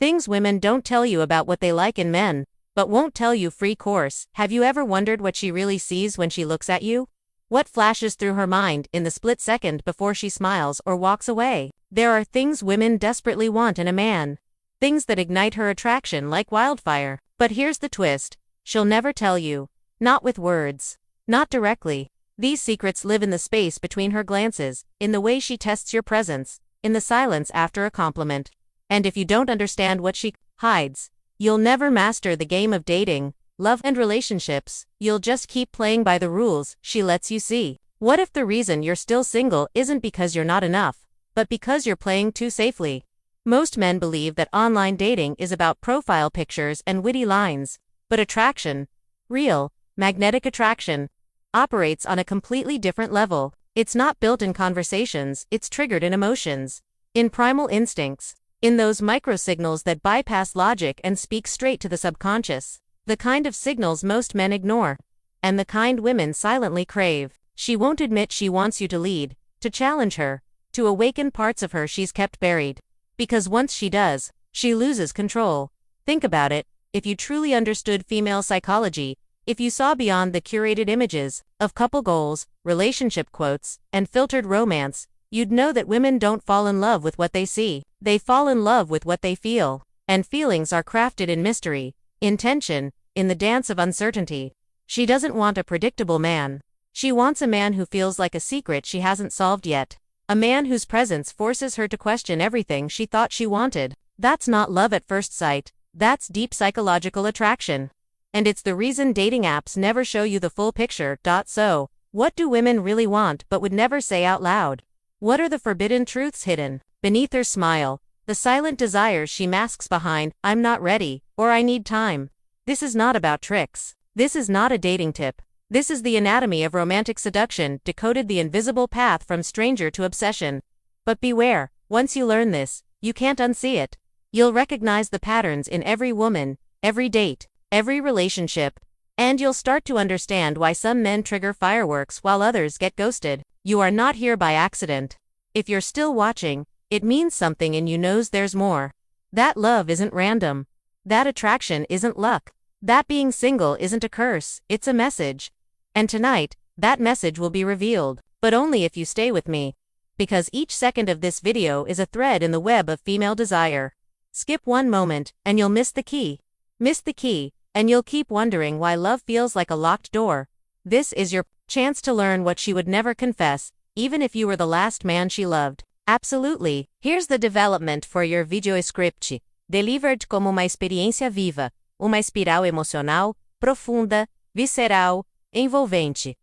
Things women don't tell you about what they like in men, but won't tell you free course. Have you ever wondered what she really sees when she looks at you? What flashes through her mind in the split second before she smiles or walks away? There are things women desperately want in a man. Things that ignite her attraction like wildfire. But here's the twist. She'll never tell you. Not with words. Not directly. These secrets live in the space between her glances, in the way she tests your presence, in the silence after a compliment. And if you don't understand what she hides, you'll never master the game of dating, love, and relationships. You'll just keep playing by the rules she lets you see. What if the reason you're still single isn't because you're not enough, but because you're playing too safely? Most men believe that online dating is about profile pictures and witty lines, but attraction, real, magnetic attraction, operates on a completely different level. It's not built in conversations, it's triggered in emotions, in primal instincts, in those microsignals that bypass logic and speak straight to the subconscious. The kind of signals most men ignore, and the kind women silently crave. She won't admit she wants you to lead, to challenge her, to awaken parts of her she's kept buried. Because once she does, she loses control. Think about it. If you truly understood female psychology, if you saw beyond the curated images of couple goals, relationship quotes, and filtered romance, you'd know that women don't fall in love with what they see. They fall in love with what they feel. And feelings are crafted in mystery, in tension, in the dance of uncertainty. She doesn't want a predictable man. She wants a man who feels like a secret she hasn't solved yet. A man whose presence forces her to question everything she thought she wanted. That's not love at first sight. That's deep psychological attraction. And it's the reason dating apps never show you the full picture. So, what do women really want but would never say out loud? What are the forbidden truths hidden beneath her smile? The silent desires she masks behind, "I'm not ready," or "I need time." This is not about tricks. This is not a dating tip. This is the anatomy of romantic seduction, decoded, the invisible path from stranger to obsession. But beware, once you learn this, you can't unsee it. You'll recognize the patterns in every woman, every date, every relationship, and you'll start to understand why some men trigger fireworks while others get ghosted. You are not here by accident. If you're still watching, it means something in you knows there's more. That love isn't random. That attraction isn't luck. That being single isn't a curse, it's a message. And tonight, that message will be revealed, but only if you stay with me. Because each second of this video is a thread in the web of female desire. Skip one moment, and you'll miss the key. Miss the key, and you'll keep wondering why love feels like a locked door. This is your chance to learn what she would never confess, even if you were the last man she loved. Absolutely. Here's the development for your video script, delivered como uma experiência viva, uma espiral emocional, profunda, visceral, envolvente.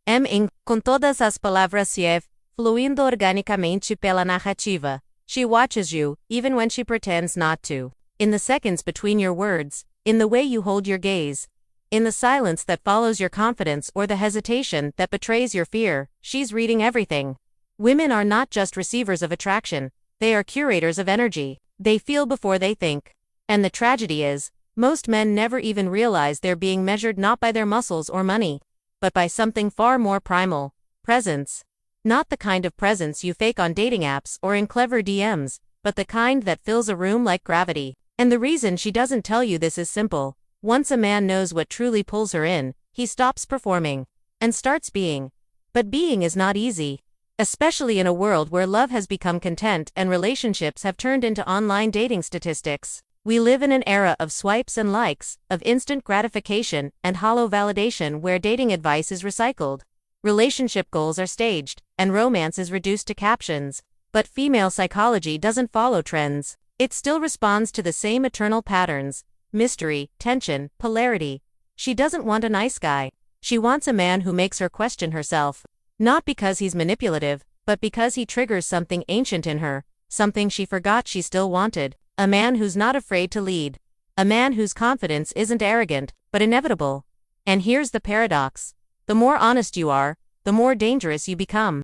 Com todas as palavras-chave, fluindo organicamente pela narrativa. She watches you, even when she pretends not to. In the seconds between your words, in the way you hold your gaze, in the silence that follows your confidence or the hesitation that betrays your fear, she's reading everything. Women are not just receivers of attraction, they are curators of energy. They feel before they think. And the tragedy is, most men never even realize they're being measured not by their muscles or money, but by something far more primal: presence. Not the kind of presence you fake on dating apps or in clever DMs, but the kind that fills a room like gravity. And the reason she doesn't tell you this is simple. Once a man knows what truly pulls her in, he stops performing and starts being. But being is not easy. Especially in a world where love has become content and relationships have turned into online dating statistics. We live in an era of swipes and likes, of instant gratification and hollow validation where dating advice is recycled. Relationship goals are staged, and romance is reduced to captions. But female psychology doesn't follow trends. It still responds to the same eternal patterns: mystery, tension, polarity. She doesn't want a nice guy. She wants a man who makes her question herself. Not because he's manipulative, but because he triggers something ancient in her, something she forgot she still wanted. A man who's not afraid to lead. A man whose confidence isn't arrogant, but inevitable. And here's the paradox. The more honest you are, the more dangerous you become.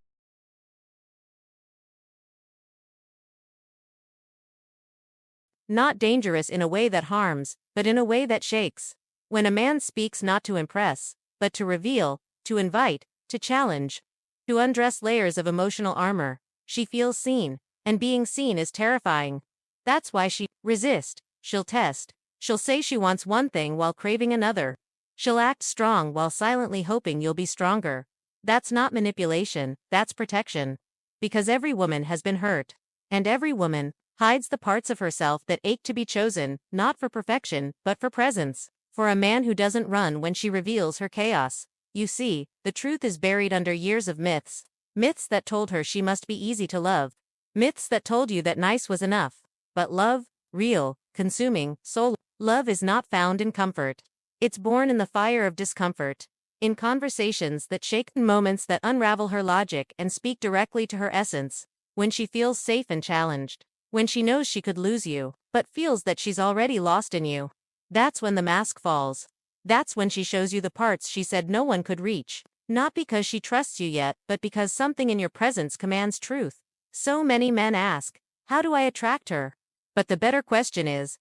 Not dangerous in a way that harms, but in a way that shakes. When a man speaks not to impress, but to reveal, to invite, to challenge, to undress layers of emotional armor, she feels seen, and being seen is terrifying. That's why she resists. She'll test. She'll say she wants one thing while craving another. She'll act strong while silently hoping you'll be stronger. That's not manipulation, that's protection. Because every woman has been hurt. And every woman hides the parts of herself that ache to be chosen, not for perfection, but for presence. For a man who doesn't run when she reveals her chaos. You see, the truth is buried under years of myths. Myths that told her she must be easy to love. Myths that told you that nice was enough. But love, real, consuming, soul love is not found in comfort. It's born in the fire of discomfort. In conversations that shake, moments that unravel her logic and speak directly to her essence. When she feels safe and challenged. When she knows she could lose you, but feels that she's already lost in you. That's when the mask falls. That's when she shows you the parts she said no one could reach. Not because she trusts you yet, but because something in your presence commands truth. So many men ask, how do I attract her? But the better question is,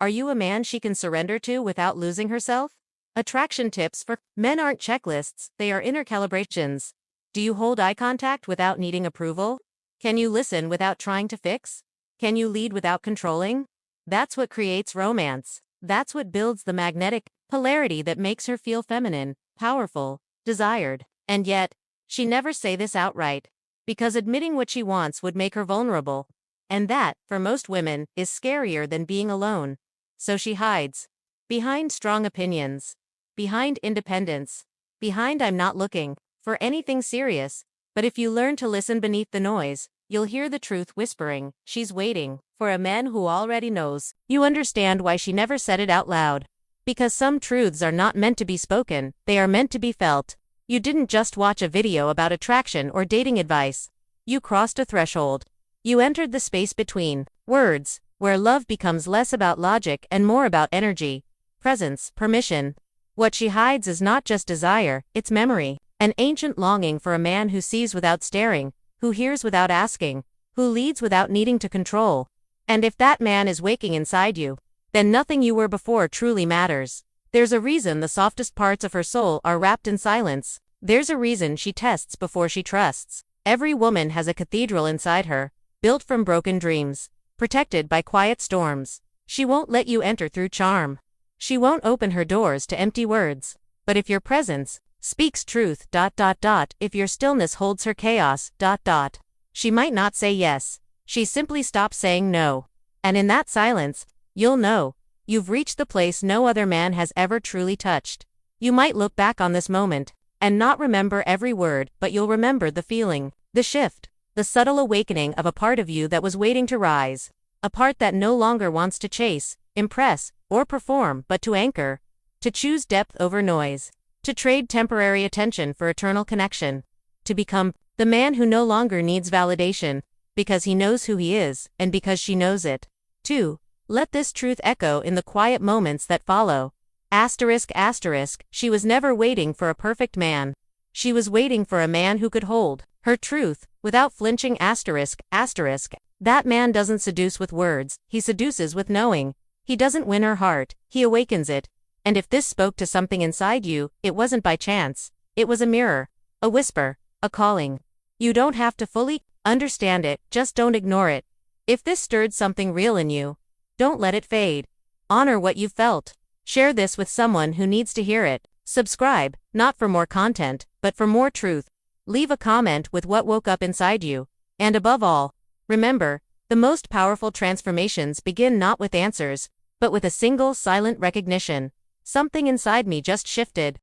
are you a man she can surrender to without losing herself? Attraction tips for men aren't checklists, they are inner calibrations. Do you hold eye contact without needing approval? Can you listen without trying to fix? Can you lead without controlling? That's what creates romance. That's what builds the magnetic polarity that makes her feel feminine, powerful, desired. And yet, she never say this outright. Because admitting what she wants would make her vulnerable. And that, for most women, is scarier than being alone. So she hides. Behind strong opinions. Behind independence. Behind I'm not looking for anything serious. But if you learn to listen beneath the noise, you'll hear the truth whispering. She's waiting for a man who already knows. You understand why she never said it out loud. Because some truths are not meant to be spoken, they are meant to be felt. You didn't just watch a video about attraction or dating advice. You crossed a threshold. You entered the space between words, where love becomes less about logic and more about energy, presence, permission. What she hides is not just desire, it's memory. An ancient longing for a man who sees without staring, who hears without asking, who leads without needing to control. And if that man is waking inside you, then nothing you were before truly matters. There's a reason the softest parts of her soul are wrapped in silence. There's a reason she tests before she trusts. Every woman has a cathedral inside her, built from broken dreams, protected by quiet storms. She won't let you enter through charm. She won't open her doors to empty words. But if your presence speaks truth, if your stillness holds her chaos, she might not say yes. She simply stops saying no. And in that silence, you'll know you've reached the place no other man has ever truly touched. You might look back on this moment and not remember every word, but you'll remember the feeling, the shift, the subtle awakening of a part of you that was waiting to rise. A part that no longer wants to chase, impress, or perform, but to anchor, to choose depth over noise, to trade temporary attention for eternal connection, to become the man who no longer needs validation, because he knows who he is, and because she knows it. 2. Let this truth echo in the quiet moments that follow. She was never waiting for a perfect man. She was waiting for a man who could hold her truth without flinching. That man doesn't seduce with words, he seduces with knowing. He doesn't win her heart, he awakens it. And if this spoke to something inside you, it wasn't by chance. It was a mirror, a whisper, a calling. You don't have to fully understand it, just don't ignore it. If this stirred something real in you, don't let it fade. Honor what you felt. Share this with someone who needs to hear it. Subscribe, not for more content, but for more truth. Leave a comment with what woke up inside you. And above all, remember, the most powerful transformations begin not with answers, but with a single silent recognition. Something inside me just shifted.